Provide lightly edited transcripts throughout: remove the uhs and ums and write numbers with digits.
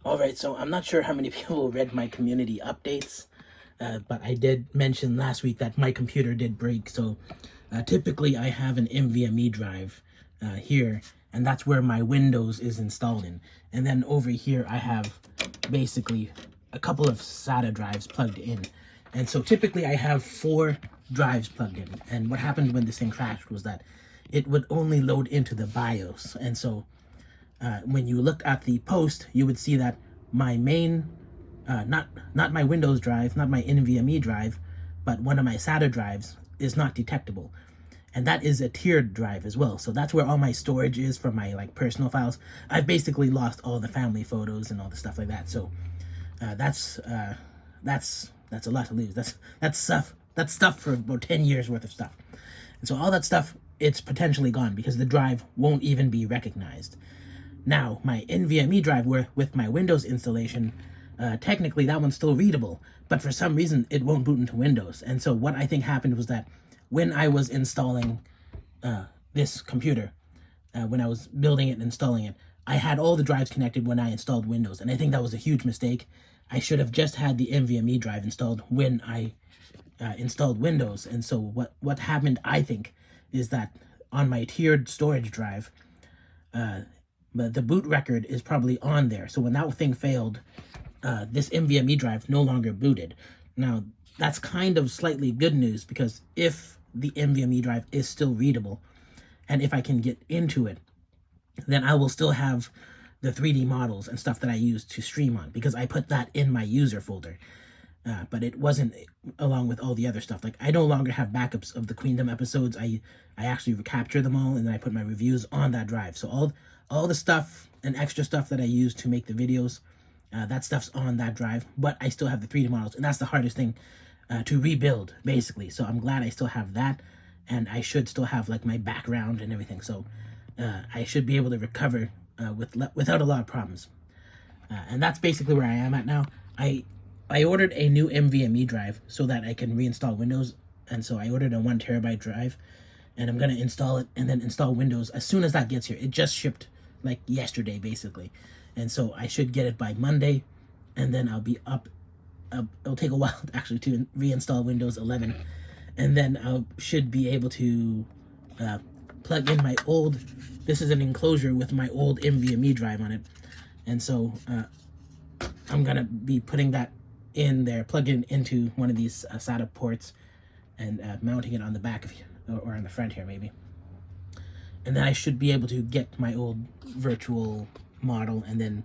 All right, so I'm not sure how many people read my community updates, but I did mention last week that my computer did break. So typically I have an NVMe drive here, and that's where my Windows is installed in. And then over here I have basically a couple of SATA drives plugged in. And so typically I have 4 drives plugged in. And what happened when this thing crashed was that it would only load into the BIOS. And so when you look at the post, you would see that my main, not my Windows drive, not my NVMe drive, but one of my SATA drives is not detectable. And that is a tiered drive as well. So that's where all my storage is for my like personal files. I've basically lost all the family photos and all the stuff like that. So that's a lot to lose. That's stuff for about 10 years worth of stuff. And so all that stuff, it's potentially gone because the drive won't even be recognized. Now, my NVMe drive with my Windows installation, technically that one's still readable, but for some reason it won't boot into Windows. And so what I think happened was that when I was installing this computer, when I was building it and installing it, I had all the drives connected when I installed Windows, and I think that was a huge mistake. I should have just had the NVMe drive installed when I installed Windows. And so what happened, I think, is that on my tiered storage drive, but the boot record is probably on there. So when that thing failed, this NVMe drive no longer booted. Now, that's kind of slightly good news because if the NVMe drive is still readable, and if I can get into it, then I will still have the 3D models and stuff that I use to stream on because I put that in my user folder. But it wasn't along with all the other stuff. Like I no longer have backups of the Queendom episodes. I actually capture them all and then I put my reviews on that drive. So all the stuff and extra stuff that I use to make the videos, that stuff's on that drive. But I still have the 3D models, and that's the hardest thing to rebuild, basically. So I'm glad I still have that, and I should still have like my background and everything. So I should be able to recover without a lot of problems. And that's basically where I am at now. I ordered a new NVMe drive so that I can reinstall Windows, and so I ordered a 1 terabyte drive, and I'm gonna install it and then install Windows as soon as that gets here. It just shipped like yesterday, basically, and so I should get it by Monday, and then I'll be up. It'll take a while actually to reinstall Windows 11, and then I should be able to plug in my old. This is an enclosure with my old NVMe drive on it, and so I'm gonna be putting that in there, plugging it into one of these SATA ports, and mounting it on the back of you, or on the front here maybe. And then I should be able to get my old virtual model and then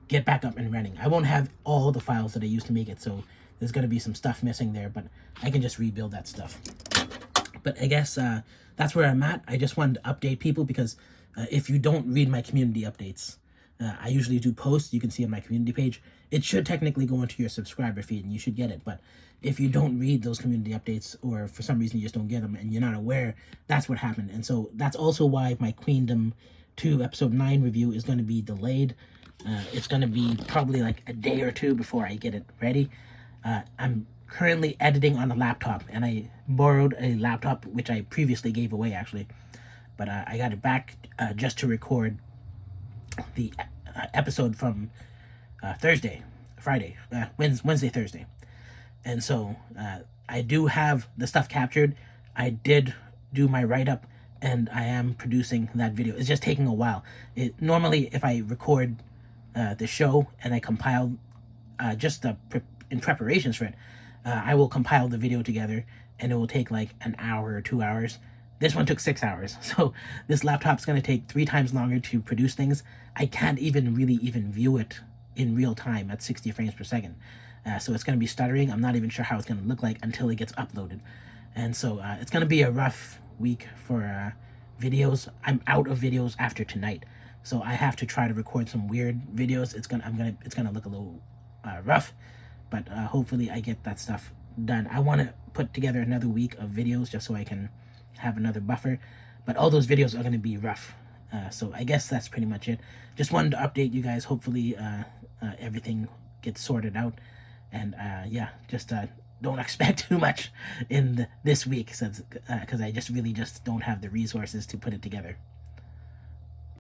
get back up and running. I won't have all the files that I used to make it, so there's going to be some stuff missing there, but I can just rebuild that stuff. But I guess that's where I'm at. I just wanted to update people because if you don't read my community updates, I usually do posts. You can see on my community page. It should technically go into your subscriber feed and you should get it. But if you don't read those community updates, or for some reason you just don't get them and you're not aware, that's what happened. And so that's also why my Queendom 2 episode 9 review is going to be delayed. It's going to be probably like a day or two before I get it ready. I'm currently editing on a laptop, and I borrowed a laptop which I previously gave away actually. But I got it back just to record the episode from Wednesday, Thursday. And so I do have the stuff captured. I did do my write-up, and I am producing that video. It's just taking a while. Normally, if I record the show and I compile in preparations for it, I will compile the video together, and it will take like an hour or 2 hours. This one took 6 hours, so this laptop's going to take 3 times longer to produce things. I can't really even view it in real time at 60 frames per second. So it's going to be stuttering. I'm not even sure how it's going to look like until it gets uploaded. And so it's going to be a rough week for videos. I'm out of videos after tonight, so I have to try to record some weird videos. It's gonna look a little rough, but hopefully I get that stuff done. I want to put together another week of videos just so I can have another buffer, but all those videos are going to be rough. So I guess that's pretty much it. Just wanted to update you guys. Hopefully everything gets sorted out, and yeah, just don't expect too much in this week, because I just don't have the resources to put it together.